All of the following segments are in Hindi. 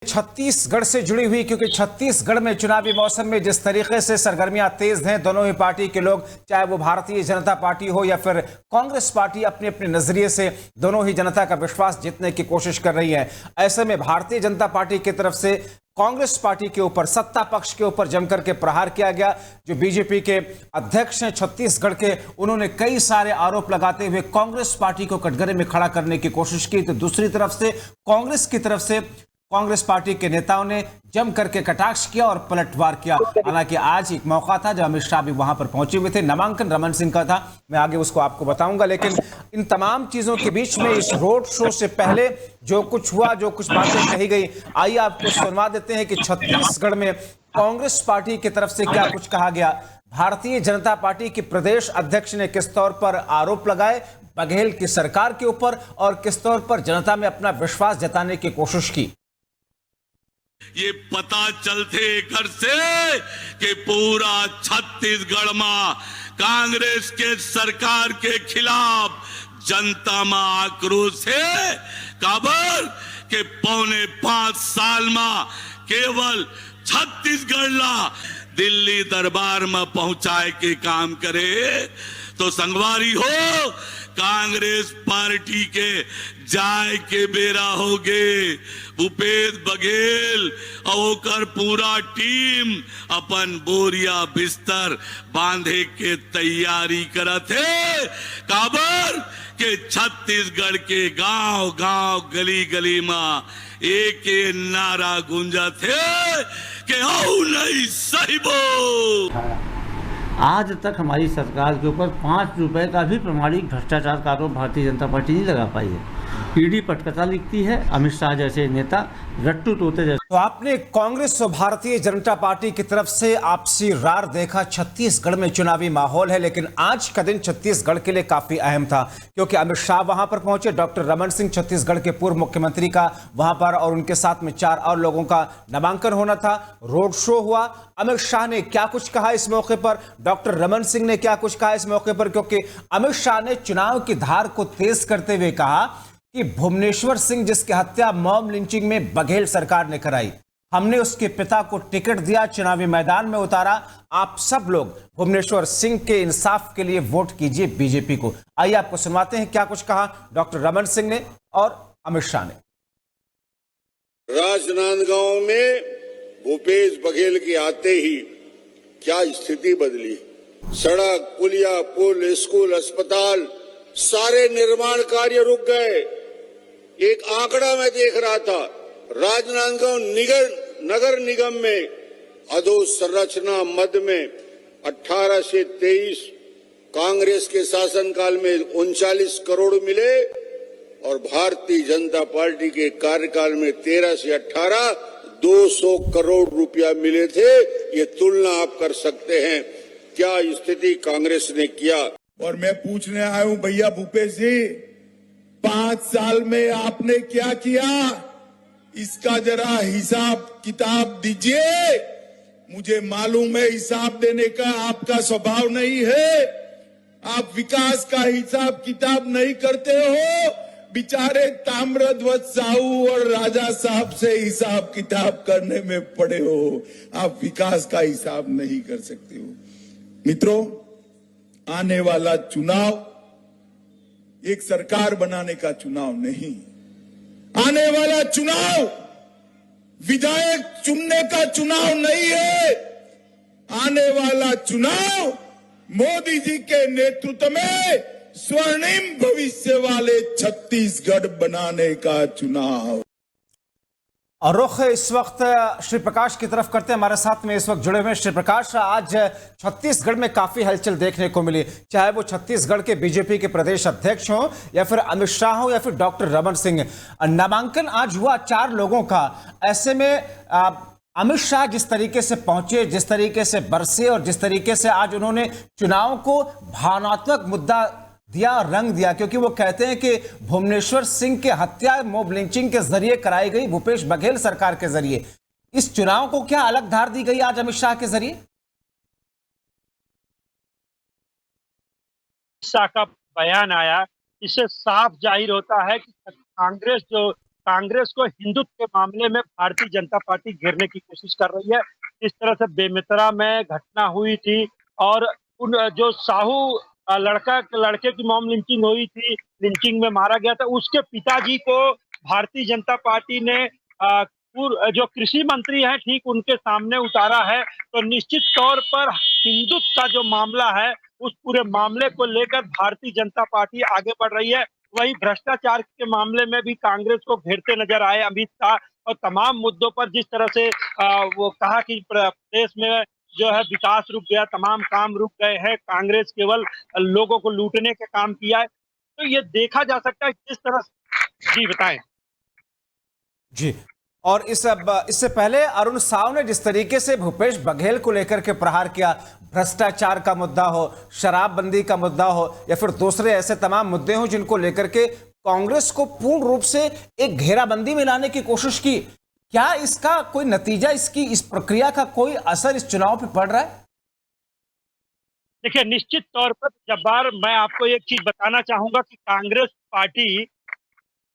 छत्तीसगढ़ से जुड़ी हुई, क्योंकि छत्तीसगढ़ में चुनावी मौसम में जिस तरीके से सरगर्मियां तेज हैं, दोनों ही पार्टी के लोग, चाहे वो भारतीय जनता पार्टी हो या फिर कांग्रेस पार्टी, अपने अपने नजरिए से दोनों ही जनता का विश्वास जीतने की कोशिश कर रही है। ऐसे में भारतीय जनता पार्टी की तरफ से कांग्रेस पार्टी के ऊपर, सत्ता पक्ष के ऊपर जमकर के प्रहार किया गया। जो बीजेपी के अध्यक्ष हैं छत्तीसगढ़ के, उन्होंने कई सारे आरोप लगाते हुए कांग्रेस पार्टी को कटघरे में खड़ा करने की कोशिश की। तो दूसरी तरफ से कांग्रेस की तरफ से कांग्रेस पार्टी के नेताओं ने जम करके कटाक्ष किया और पलटवार किया। हालांकि आज एक मौका था जब अमित शाह भी वहां पर पहुंचे हुए थे, नामांकन रमन सिंह का था, मैं आगे उसको आपको बताऊंगा। लेकिन इन तमाम चीजों के बीच में इस रोड शो से पहले जो कुछ हुआ, जो कुछ बातें कही गई, आइए आपको सुनवा देते हैं कि छत्तीसगढ़ में कांग्रेस पार्टी की तरफ से क्या कुछ कहा गया। भारतीय जनता पार्टी के प्रदेश अध्यक्ष ने किस तौर पर आरोप लगाए बघेल की सरकार के ऊपर और किस तौर पर जनता में अपना विश्वास जताने की कोशिश की। ये पता चलते घर से कि पूरा छत्तीसगढ़ में कांग्रेस के सरकार के खिलाफ जनता में आक्रोश है। काबर के 4.25 साल में केवल छत्तीसगढ़ ला दिल्ली दरबार में पहुंचाए के काम करे। तो संगवारी हो, कांग्रेस पार्टी के जाय के बेरा हो गए। भूपेश बघेल और पूरा टीम अपन बोरिया बिस्तर बांधे के तैयारी करत है। काबर के छत्तीसगढ़ के गांव गांव गली गली में एक नारा गूंजत है कि आओ नहीं सही बोल। आज तक हमारी सरकार के ऊपर 5 रुपए का भी प्रमाणिक भ्रष्टाचार का आरोप भारतीय जनता पार्टी नहीं लगा पाई है। ईडी पटकथा लिखती है, अमित शाह जैसे नेता रट्टू तोते जैसे। तो आपने कांग्रेस और भारतीय जनता पार्टी की तरफ से आपसी रार देखा। छत्तीसगढ़ में चुनावी माहौल है, लेकिन आज का दिन छत्तीसगढ़ के लिए काफी अहम था, क्योंकि अमित शाह वहां पर पहुंचे। डॉक्टर रमन सिंह, छत्तीसगढ़ के पूर्व मुख्यमंत्री का वहां पर और उनके साथ में 4 और लोगों का नामांकन होना था। रोड शो हुआ। अमित शाह ने क्या कुछ कहा इस मौके पर, डॉक्टर रमन सिंह ने क्या कुछ कहा इस मौके पर, क्योंकि अमित शाह ने चुनाव की धार को तेज करते हुए कहा कि भुवनेश्वर सिंह, जिसकी हत्या मॉब लिंचिंग में बघेल सरकार ने कराई, हमने उसके पिता को टिकट दिया, चुनावी मैदान में उतारा। आप सब लोग भुवनेश्वर सिंह के इंसाफ के लिए वोट कीजिए बीजेपी को। आइए आपको सुनवाते हैं क्या कुछ कहा डॉक्टर रमन सिंह ने और अमित शाह ने। राजनांदगांव में भूपेश बघेल के आते ही क्या स्थिति बदली। सड़क, पुलिया, पुल, स्कूल, अस्पताल, सारे निर्माण कार्य रुक गए। एक आंकड़ा मैं देख रहा था, राजनांदगांव नगर निगम में अधोसंरचना मद में 18 से 23 कांग्रेस के शासनकाल में 39 करोड़ मिले और भारतीय जनता पार्टी के कार्यकाल में 13 से 18 200 करोड़ रुपया मिले थे। ये तुलना आप कर सकते हैं क्या स्थिति कांग्रेस ने किया। और मैं पूछने आया हूं, भैया भूपेश जी, 5 साल में आपने क्या किया, इसका जरा हिसाब किताब दीजिए। मुझे मालूम है हिसाब देने का आपका स्वभाव नहीं है, आप विकास का हिसाब किताब नहीं करते हो। बेचारे ताम्रध्वज साहू और राजा साहब से हिसाब किताब करने में पड़े हो, आप विकास का हिसाब नहीं कर सकते हो। मित्रों, आने वाला चुनाव एक सरकार बनाने का चुनाव नहीं, आने वाला चुनाव विधायक चुनने का चुनाव नहीं है। आने वाला चुनाव मोदी जी के नेतृत्व में स्वर्णिम भविष्य वाले छत्तीसगढ़ बनाने का चुनाव। और रुख इस वक्त श्री प्रकाश की तरफ करते हैं। हमारे साथ में इस वक्त जुड़े हुए श्री प्रकाश, आज छत्तीसगढ़ में काफी हलचल देखने को मिली, चाहे वो छत्तीसगढ़ के बीजेपी के प्रदेश अध्यक्ष हों या फिर अमित शाह हो या फिर डॉक्टर रमन सिंह। नामांकन आज हुआ 4 लोगों का। ऐसे में अमित शाह जिस तरीके से पहुंचे, जिस तरीके से बरसे और जिस तरीके से आज उन्होंने चुनाव को भावनात्मक मुद्दा दिया, रंग दिया, क्योंकि वो कहते हैं कि भुवनेश्वर सिंह की हत्या मॉब लिंचिंग के जरिए कराई गई, भूपेश बघेल सरकार के जरिए। इस चुनाव को क्या अलग धार दी गई आज अमित शाह के जरिए? शाह का बयान आया, इससे साफ जाहिर होता है कि कांग्रेस जो कांग्रेस को हिंदुत्व के मामले में भारतीय जनता पार्टी घेरने की कोशिश कर रही है। इस तरह से बेमेतरा में घटना हुई थी और उन जो साहू लड़के की मॉब लिंचिंग हुई थी, लिंचिंग में मारा गया था, उसके पिताजी को भारतीय जनता पार्टी ने जो कृषि मंत्री हैं ठीक उनके सामने उतारा है। तो निश्चित तौर पर हिंदुत्व का जो मामला है उस पूरे मामले को लेकर भारतीय जनता पार्टी आगे बढ़ रही है। वहीं भ्रष्टाचार के मामले में भी कांग्रेस को घेरते नजर आए अमित शाह और तमाम मुद्दों पर जिस तरह से वो कहा कि प्रदेश में जो है विकास रुक गया, तमाम काम रुक गए हैं, कांग्रेस केवल लोगों को लूटने का काम किया है। तो ये देखा जा सकता है किस तरह। जी बताएं। जी, और इससे पहले अरुण साव ने जिस तरीके से भूपेश बघेल को लेकर के प्रहार किया, भ्रष्टाचार का मुद्दा हो, शराबबंदी का मुद्दा हो या फिर दूसरे ऐसे तमाम मुद्दे हो जिनको लेकर के कांग्रेस को पूर्ण रूप से एक घेराबंदी में लाने की कोशिश की, क्या इसका कोई नतीजा, इस प्रक्रिया का कोई असर इस चुनाव पे पड़ रहा है? देखिए, निश्चित तौर पर जब्बार, मैं आपको एक चीज बताना चाहूंगा कि कांग्रेस पार्टी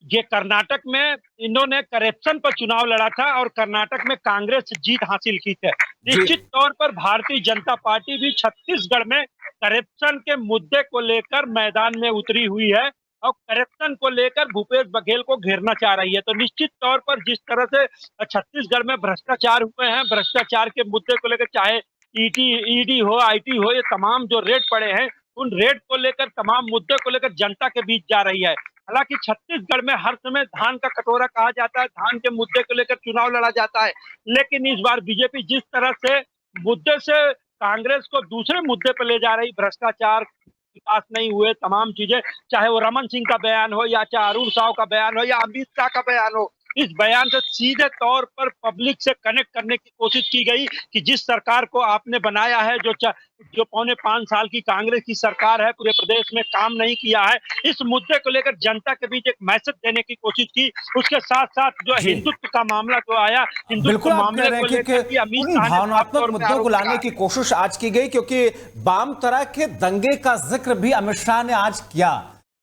ये कर्नाटक में इन्होंने करप्शन पर चुनाव लड़ा था और कर्नाटक में कांग्रेस जीत हासिल की थी। निश्चित तौर पर भारतीय जनता पार्टी भी छत्तीसगढ़ में करप्शन के मुद्दे को लेकर मैदान में उतरी हुई है और करप्शन को लेकर भूपेश बघेल को घेरना चाह रही है। तो निश्चित तौर पर जिस तरह से छत्तीसगढ़ में भ्रष्टाचार हुए हैं, भ्रष्टाचार के मुद्दे को लेकर चाहे ईडी हो, आईटी हो, ये तमाम जो रेड पड़े हैं उन रेड को लेकर, तमाम मुद्दे को लेकर जनता के बीच जा रही है। हालांकि छत्तीसगढ़ में हर समय धान का कटोरा कहा जाता है, धान के मुद्दे को लेकर चुनाव लड़ा जाता है, लेकिन इस बार बीजेपी जिस तरह से मुद्दे से कांग्रेस को दूसरे मुद्दे पर ले जा रही, भ्रष्टाचार, विकास नहीं हुए, तमाम चीजें, चाहे वो रमन सिंह का बयान हो या चाहे अरुण साव का बयान हो या अमित शाह का बयान हो, इस बयान से सीधे तौर पर पब्लिक से कनेक्ट करने की कोशिश की गई कि जिस सरकार को आपने बनाया है, जो पौने 5 साल की कांग्रेस की सरकार है, पूरे प्रदेश में काम नहीं किया है, इस मुद्दे को लेकर जनता के बीच एक मैसेज देने की कोशिश की। उसके साथ साथ जो हिंदुत्व का मामला जो आया, हिंदुत्व मामले को लेकर अमित शाह ने भावनात्मक मुद्दों को लाने की कोशिश आज की गई, क्योंकि वाम तरह के दंगे का जिक्र भी अमित शाह ने आज किया।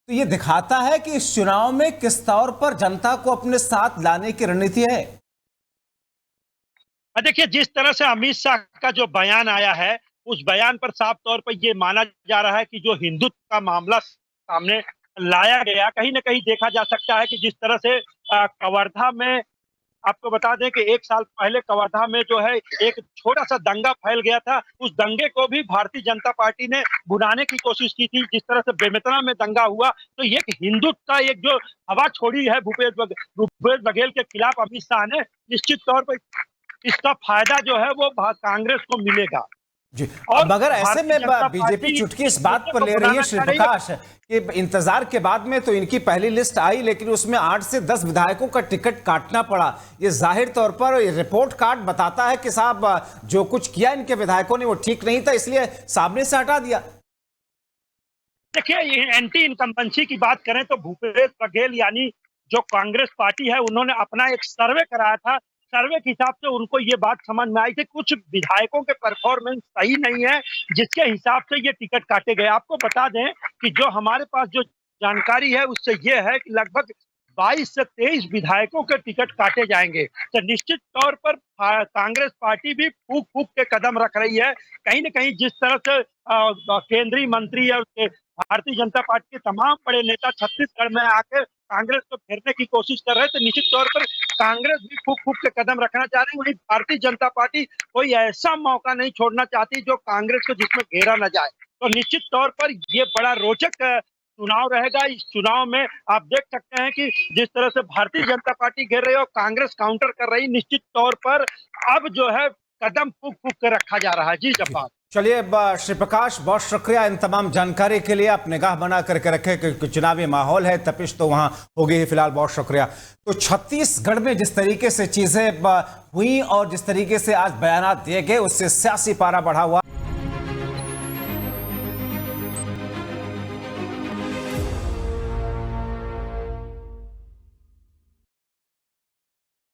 तो ये दिखाता है कि इस चुनाव में किस तौर पर जनता को अपने साथ लाने की रणनीति है। देखिए, जिस तरह से अमित शाह का जो बयान आया है, उस बयान पर साफ तौर पर यह माना जा रहा है कि जो हिंदुत्व का मामला सामने लाया गया, कहीं ना कहीं देखा जा सकता है कि जिस तरह से कवर्धा में, आपको बता दें कि 1 साल पहले कवर्धा में जो है एक छोटा सा दंगा फैल गया था, उस दंगे को भी भारतीय जनता पार्टी ने भुनाने की कोशिश की थी। जिस तरह से बेमेतरा में दंगा हुआ, तो ये हिंदुत्व का एक जो हवा छोड़ी है भूपेश बघेल के खिलाफ अमित शाह ने, निश्चित तौर पर इसका फायदा जो है वो कांग्रेस को मिलेगा। जी, मगर ऐसे में बीजेपी चुटकी इस बात पर ले रही है श्री प्रकाश कि इंतजार के बाद में तो इनकी पहली लिस्ट आई, लेकिन उसमें 8 से 10 विधायकों का टिकट काटना पड़ा। ये जाहिर तौर पर रिपोर्ट कार्ड बताता है कि साहब जो कुछ किया इनके विधायकों ने वो ठीक नहीं था, इसलिए सामने से हटा दिया। देखिए, एंटी इनकम्बेंसी की बात करें तो भूपेश बघेल यानी जो कांग्रेस पार्टी है, उन्होंने अपना एक सर्वे कराया था। सर्वे के हिसाब से उनको ये बात समझ में आई थी कुछ विधायकों के परफॉर्मेंस सही नहीं है, जिसके हिसाब से ये टिकट काटे गए। आपको बता दें कि जो हमारे पास जो जानकारी है उससे ये है कि लगभग 22 से 23 विधायकों के टिकट काटे जाएंगे। तो निश्चित तौर पर कांग्रेस पार्टी भी फूक फूक के कदम रख रही है। कहीं न कहीं जिस तरह से केंद्रीय मंत्री और भारतीय जनता पार्टी के तमाम बड़े नेता छत्तीसगढ़ में आकर कांग्रेस को घेरने की कोशिश कर रहे हैं, तो निश्चित तौर पर कांग्रेस भी फूक फूक के कदम रखना चाह रही है। वहीं भारतीय जनता पार्टी कोई ऐसा मौका नहीं छोड़ना चाहती जो कांग्रेस को जिसमें घेरा न जाए। तो निश्चित तौर पर ये बड़ा रोचक चुनाव रहेगा। इस चुनाव में आप देख सकते हैं कि जिस तरह से भारतीय जनता पार्टी घेर रही है और कांग्रेस काउंटर कर रही, निश्चित तौर पर अब जो है कदम फूक फूक के रखा जा रहा है। जी जब्बार। चलिए श्री प्रकाश, बहुत शुक्रिया इन तमाम जानकारी के लिए। आप निगाह बना करके रखें क्योंकि चुनावी माहौल है, तपिश तो वहां होगी ही फिलहाल। बहुत शुक्रिया। तो छत्तीसगढ़ में जिस तरीके से चीजें हुई और जिस तरीके से आज बयानात दिए गए, उससे सियासी पारा बढ़ा हुआ